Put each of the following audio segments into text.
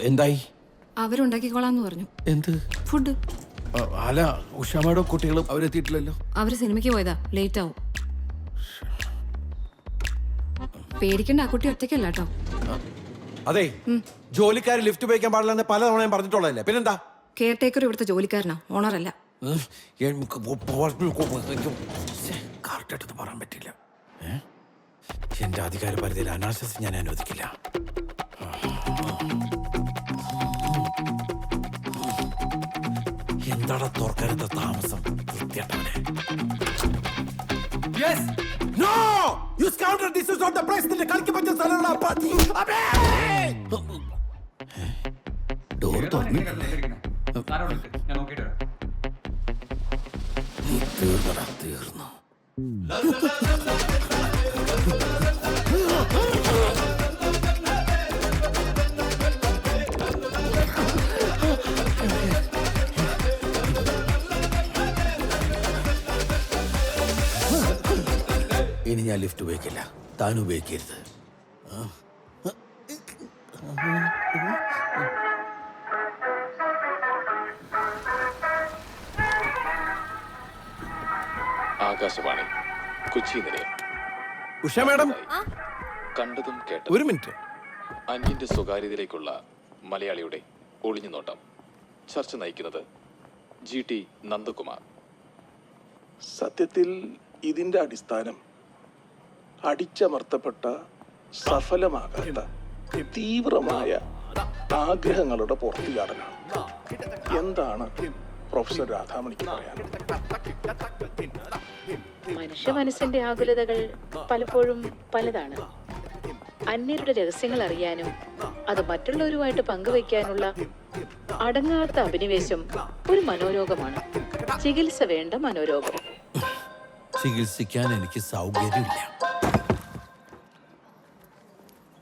എന്തായി? അവരുണ്ടാക്കിക്കോളാന്ന് പറഞ്ഞു. എന്ത് ഫുഡ്? അല്ല, ഉഷാമയുടെ കുട്ടികളും അവരെത്തിയിട്ടില്ലല്ലോ. അവര് സിനിമയ്ക്ക് പോയതാ, ലേറ്റ് ആവും. പേടിക്കണ്ട, ആ കുട്ടി ഒറ്റയ്ക്കല്ല കേട്ടോ. അതെ, ജോലിക്കാർ ലിഫ്റ്റ് ഉപയോഗിക്കാൻ പാടില്ലെന്ന് പലതവണ ഞാൻ പറഞ്ഞിട്ടുള്ളതല്ലേ, പിന്നെന്താ? കെയർ ടേക്കർ ഇവിടുത്തെ ജോലിക്കാരനാ, ഓണറല്ല. കറക്റ്റായിട്ടൊന്നും പറയാൻ പറ്റില്ല. എന്റെ അധികാര പരിധിയിൽ അനാശാസ്യം ഞാൻ അനുവദിക്കില്ല. എന്താടാ തുറക്കാനത്തെ താമസം? വൃത്തിയായിട്ടവനെ. Yes! No! You scoundrel! This is not the place. നിന്റെ കളിക്ക് പറ്റിയ സ്ഥലമുള്ള പട്ടി. അബേ! ഡോർ തുറന്നു. തീർന്നു. ഇനി ഞാൻ ലിഫ്റ്റ് ഉപയോഗിക്കില്ല, താൻ ഉപയോഗിക്കരുത്. ആകാശവാണി കൊച്ചി നിലയം. ഉഷ മാഡം, കണ്ടതും കേട്ടതും. ഒരു മിനിറ്റ്. അന്യന്റെ സ്വകാര്യതയിലേക്കുള്ള മലയാളിയുടെ ഒളിഞ്ഞു നോട്ടം. ചർച്ച നയിക്കുന്നത് GT നന്ദകുമാർ. സത്യത്തിൽ ഇതിന്റെ അടിസ്ഥാനം അടിച്ചമർത്തപ്പെട്ട സഫലമാകാത്ത തീവ്രമായ ആഗ്രഹങ്ങളുടെ പുറത്തുചാടലാണ്. എന്താണ് പ്രൊഫസർ രാധാമണിക്ക് പറയാൻ? മനുഷ്യ മനസ്സിന്റെ ആകുലതകൾ പലപ്പോഴും പലതാണ്. അന്യരുടെ രഹസ്യങ്ങൾ അറിയാനും അത് മറ്റുള്ളവരുമായിട്ട് പങ്കുവയ്ക്കാനുള്ള അടങ്ങാത്ത അഭിനിവേശം ഒരു മനോരോഗമാണ്. ചികിത്സ വേണ്ട മനോരോഗം. ചികിത്സിക്കാൻ എനിക്ക് സൗകര്യമില്ല.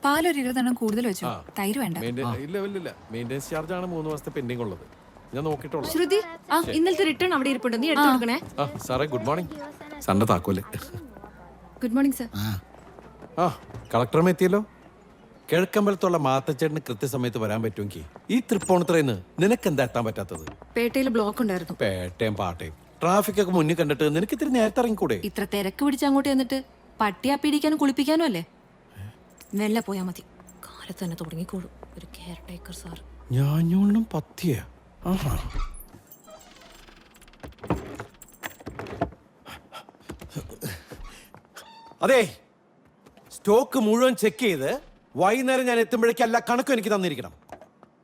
പാലൊരു 20 കൂടുതൽ വെച്ചു. തൈര് വേണ്ട. ഇല്ല, മെയിൻ്റെനൻസ് ചാർജ് ആണ് 3 മാസത്തെ പെൻഡിങ് ഉള്ളത്. ഞാൻ നോക്കിയിട്ടുള്ളൂ. ശ്രുതി, ഇന്നലത്തെ റിട്ടേൺ അവിടെ ഇരിപ്പുണ്ട്, നീ എടുത്തു കൊടുക്കണേ. സാറേ, ഗുഡ് മോർണിംഗ്. സൺഡേ താക്കോല്. Good morning sir. കളക്ടറും എത്തിയല്ലോ. കിഴക്കമ്പലത്തുള്ള മാത്തച്ചേട്ടന് കൃത്യസമയത്ത് വരാൻ പറ്റുമെങ്കിൽ ഈ തൃപ്പൂണിത്തുറയിന്ന് നിനക്ക് എന്താ എത്താൻ പറ്റാത്തത്? പേട്ടയിൽ ബ്ലോക്ക് ഉണ്ടായിരുന്നു. പേട്ടയും പാട്ടയും ട്രാഫിക് ഒക്കെ മുന്നിൽ കണ്ടിട്ട് നിനക്ക് ഇത്തിരി നേരത്തെ ഇറങ്ങിക്കൂടെ? ഇത്ര തിരക്ക് പിടിച്ച് അങ്ങോട്ട് ചെന്നിട്ട് പട്ടിയാ പിടിക്കാനും കുളിപ്പിക്കാനും അല്ലേ? വെല്ല പോയാ മതി, കാലത്ത് തന്നെ തുടങ്ങിക്കോളൂ. ഒരു കെയർ ടേക്കർ സാർ. ഞാഞ്ഞോളും പത്തിയ. അതെ, സ്റ്റോക്ക് മുഴുവൻ ചെക്ക് ചെയ്ത് വൈകുന്നേരം ഞാൻ എത്തുമ്പോഴേക്കും എല്ലാ കണക്കും എനിക്ക് തന്നിരിക്കണം.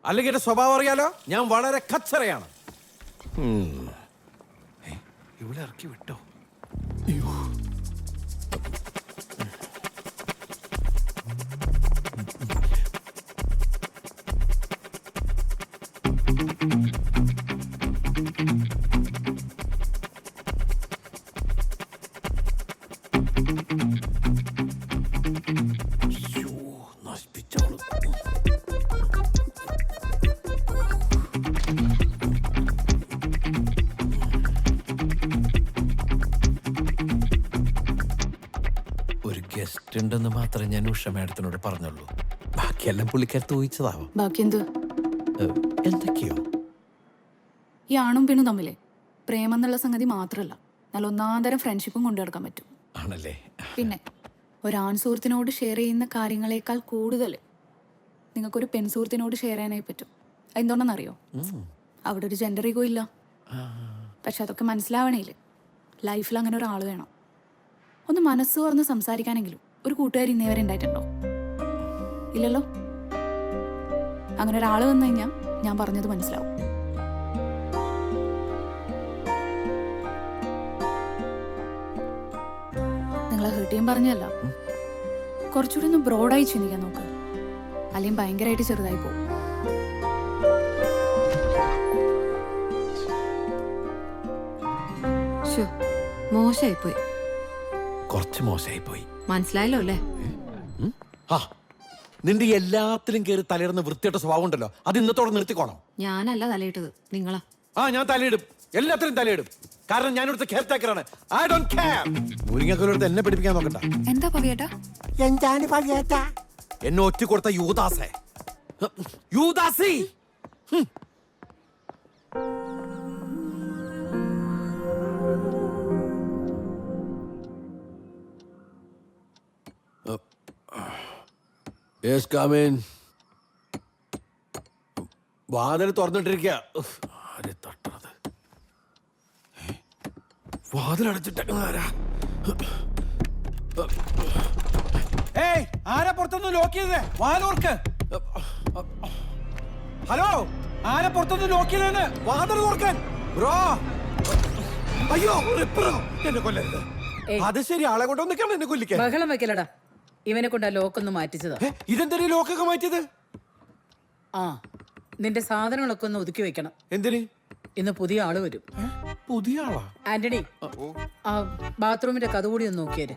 അല്ലെങ്കിൽ എന്റെ സ്വഭാവം അറിയാലോ, ഞാൻ വളരെ കച്ചറയാണ്. ഇവിടെ ഇറക്കി വിട്ടോ? നശിപ്പിച്ചോളൂ. ഒരു ഗസ്റ്റ് ഉണ്ടെന്ന് മാത്രമേ ഞാൻ ഉഷ മാഡത്തിനോട് പറഞ്ഞുള്ളൂ. ബാക്കിയെല്ലാം പുള്ളിക്കാരത്ത് ഊഹിച്ചതാവാം. ബാക്കി എന്ത്? എന്തൊക്കെയോ. ഈ ആണും പെണ്ണും തമ്മിലെ പ്രേമം എന്നുള്ള സംഗതി മാത്രമല്ല, നല്ല ഒന്നാന്തരം ഫ്രണ്ട്ഷിപ്പും കൊണ്ടു നടക്കാൻ പറ്റും. ആണല്ലേ? പിന്നെ ഒരാൺ സുഹൃത്തിനോട് ഷെയർ ചെയ്യുന്ന കാര്യങ്ങളെക്കാൾ കൂടുതൽ നിങ്ങൾക്കൊരു പെൺ സുഹൃത്തിനോട് ഷെയർ ചെയ്യാനായി പറ്റും. എന്തുകൊണ്ടെന്നറിയോ? അവിടെ ഒരു ജെൻഡർ ഈഗോ ഇല്ല. പക്ഷെ അതൊക്കെ മനസ്സിലാവണേല് ലൈഫിൽ അങ്ങനെ ഒരാൾ വേണം. ഒന്ന് മനസ്സ് തുറന്ന് സംസാരിക്കാനെങ്കിലും ഒരു കൂട്ടുകാരി ഇന്നേവരെ ഉണ്ടായിട്ടുണ്ടോ? ഇല്ലല്ലോ. അങ്ങനെ ഒരാൾ വന്നു കഴിഞ്ഞാൽ ഞാൻ പറഞ്ഞത് മനസ്സിലാവും. നിങ്ങളെ ഹേർട്ട് ചെയ്യാൻ പറഞ്ഞല്ല, കുറച്ചുകൂടി ഒന്ന് ബ്രോഡായി ചിന്തിക്കാൻ നോക്ക്. അല്ലെങ്കിൽ ഭയങ്കരമായിട്ട് ചെറുതായി പോകും. മോശമായിപ്പോയി. കുറച്ച് മോശമായിപ്പോയി. മനസ്സിലായല്ലോ അല്ലേ? നിന്റെ എല്ലാത്തിലും കയറി തലയിടുന്ന വൃത്തിയുടെ സ്വഭാവം ഉണ്ടല്ലോ, അത് ഇന്നത്തോടെ നിർത്തിക്കോണം. ഞാനല്ല തലയിട്ടത്, നിങ്ങളാ. ഞാൻ തലയിടും, എല്ലാത്തിലും തലയിടും. കാരണം ഞാൻ ഇവിടുത്തെ കെയർ ടേക്കറാണ്. I don't care. മുരിങ്ങക്കൊല്ലടുത്ത് എന്നെ പഠിപ്പിക്കാൻ നോക്കണ്ട. എന്താ പവിയേട്ടാ? എന്താണ് പവിയേട്ടാ? എന്നെ ഒറ്റ കൊടുത്ത യൂദാസേ. യൂദാസി! Yes, come in. വാതിൽ തുറന്നിട്ടിരിക്കുക. ആരെ തട്ടണത്? വാതിൽ അടച്ചിട്ടാരാ? ഏയ്, ആരാ പുറത്തൊന്ന് ലോക്ക് ചെയ്തേ? വാലോർക്ക്. ഹലോ, ആരാ പുറത്തൊന്ന് ലോക്ക് ചെയ്തേന്ന്? വാതിൽ തുറക്കാൻ. ബ്രോ, അയ്യോ, റിപ്പറോ, എന്നെ കൊല്ലരുത്. അത് ശരി, ആളെ കൊണ്ടൊന്നിക്കാണ് എന്നെ കൊല്ലിക്കാൻ. ബഹളം വെക്കലടാ, ഇവനെ കൊണ്ട് ആ ലോക്കൊന്ന് മാറ്റിച്ചതാ. ഇതെന്തിനാ ലോക്കൊക്കെ മാറ്റിയത്? ആ, നിന്റെ സാധനങ്ങളൊക്കെ ഒന്ന് ഒതുക്കി വെക്കണം. എന്തിന്? ഇന്ന് പുതിയ ആള് വരും. പുതിയ ആളാ? ആന്റണി, ആ ബാത്റൂമിന്റെ കഥ കൂടി ഒന്ന് നോക്കിയേര്.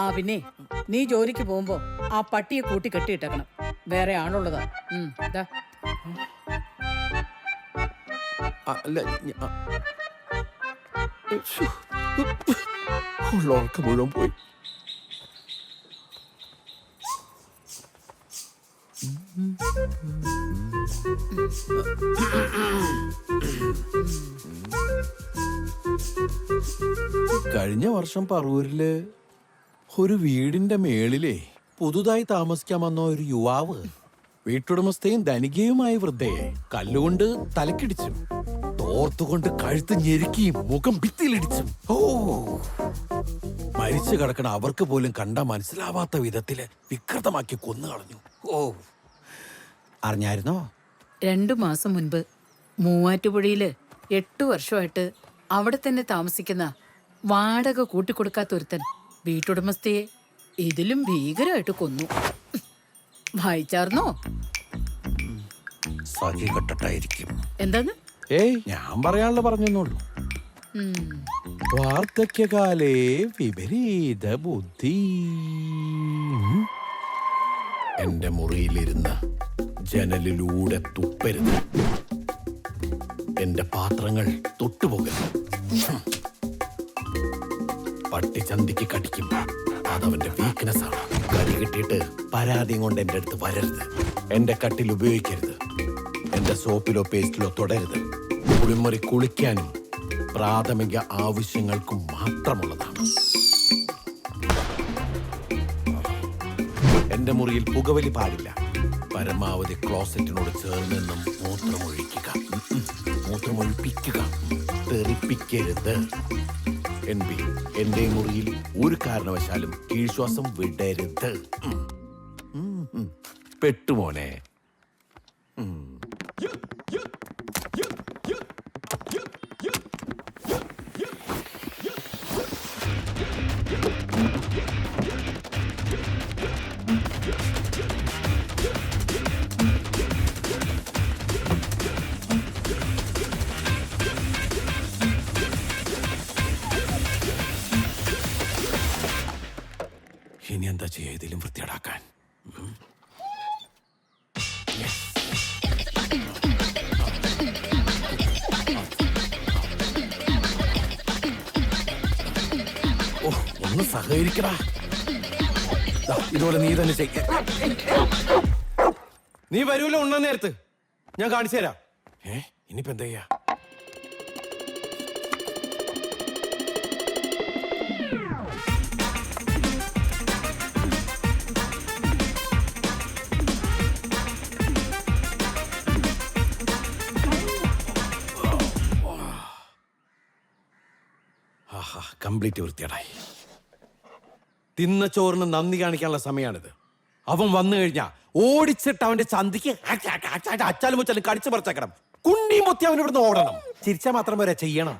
ആ പിന്നെ, നീ ജോലിക്ക് പോകുമ്പോ ആ പട്ടിയെ കൂട്ടി കെട്ടിയിട്ടേക്കണം. വേറെ ആളുള്ളതാ. ദാ. അല്ല, ഉള്ളവർക്ക് മുഴുവൻ പോയി. കഴിഞ്ഞ വർഷം പറവൂരില് ഒരു വീടിന്റെ മേളിലെ പുതുതായി താമസിക്കാൻ വന്ന ഒരു യുവാവ് വീട്ടുടമസ്ഥയും ധനികയുമായ വൃദ്ധയെ കല്ലുകൊണ്ട് തലക്കിടിച്ചു, തോർത്തുകൊണ്ട് കഴുത്ത് ഞെരുക്കിയും മുഖം ഭിത്തിയിലിടിച്ചും. ഓ, മരിച്ചു കിടക്കണ അവർക്ക് പോലും കണ്ടാ മനസ്സിലാവാത്ത വിധത്തില് വികൃതമാക്കി കൊന്നു കളഞ്ഞു. ഓ, അറിഞ്ഞായിരുന്നോ? 2 മാസം മുൻപ് മൂവാറ്റുപുഴയില് 8 വർഷമായിട്ട് അവിടെ തന്നെ താമസിക്കുന്ന വാടക കൂട്ടിക്കൊടുക്കാത്ത ഒരുത്തൻ വീട്ടുടമസ്ഥയെ ഇതിലും ഭീകരമായിട്ട് കൊന്നു. വായിച്ചാർന്നോ? സഖി കെട്ടട്ടായിരിക്കും. എന്താന്ന്? ഏയ്, ഞാൻ പറയാനുള്ള പറഞ്ഞെന്നുള്ളൂ. വാർദ്ധക്യകാലേ വിപരീത ബുദ്ധി. എന്റെ മുറിയിലിരുന്ന് ജനലിലൂടെ തുപ്പരുത്. എന്റെ പാത്രങ്ങൾ തൊട്ടുപോകരുത്. പട്ടി ചന്തിക്ക് കടിക്കും, അതവന്റെ വീക്ക്നെസ് ആണ്. കടി കിട്ടിയിട്ട് പരാതിയും കൊണ്ട് എന്റെ അടുത്ത് വരരുത്. എന്റെ കട്ടിൽ ഉപയോഗിക്കരുത്. എന്റെ സോപ്പിലോ പേസ്റ്റിലോ തൊടരുത്. കുളിമുറി കുളിക്കാനും പ്രാഥമിക ആവശ്യങ്ങൾക്കും മാത്രമുള്ളതാണ്. എന്റെ മുറിയിൽ പുകവലി പാടില്ല. പരമാവധി ക്ലോസറ്റിനോട് ചേർന്ന് നിന്നും മൂത്രമൊഴിക്കുക. മൂത്രമൊഴിപ്പിക്കുക, തെറിപ്പിക്കരുത്. NB, എന്റെ മുറിയിൽ ഒരു കാരണവശാലും കീഴ്ശ്വാസം വിടരുത്. പെട്ടുമോനെ. ഇനി എന്താ ചെയ്യാ ഇതിലും വൃത്തിയേടാക്കാൻ? ഓ, ഒന്ന് സഹകരിക്കടാ. ഇതുപോലെ നീ തന്നെ ചെയ്യ. നീ വരൂല ഉണ്ണാൻ നേരത്ത്. ഞാൻ കാണിച്ചു തരാം. ഇനിയിപ്പോ എന്താ ചെയ്യാ? കംപ്ലീറ്റ് വൃത്തിയേടായി. തിന്ന ചോറിന് നന്ദി കാണിക്കാനുള്ള സമയമാണിത്. അവൻ വന്നു കഴിഞ്ഞാ ഓടിച്ചിട്ട് അവന്റെ ചന്തിക്ക് അച്ചാലും മുച്ചാലും കടിച്ചു പറിച്ചേക്കണം. കുണ്ടിയും പൊത്തി അവൻ ഇവിടുന്ന് ഓടണം. ചിരിച്ചാൽ മാത്രം വരെ ചെയ്യണം.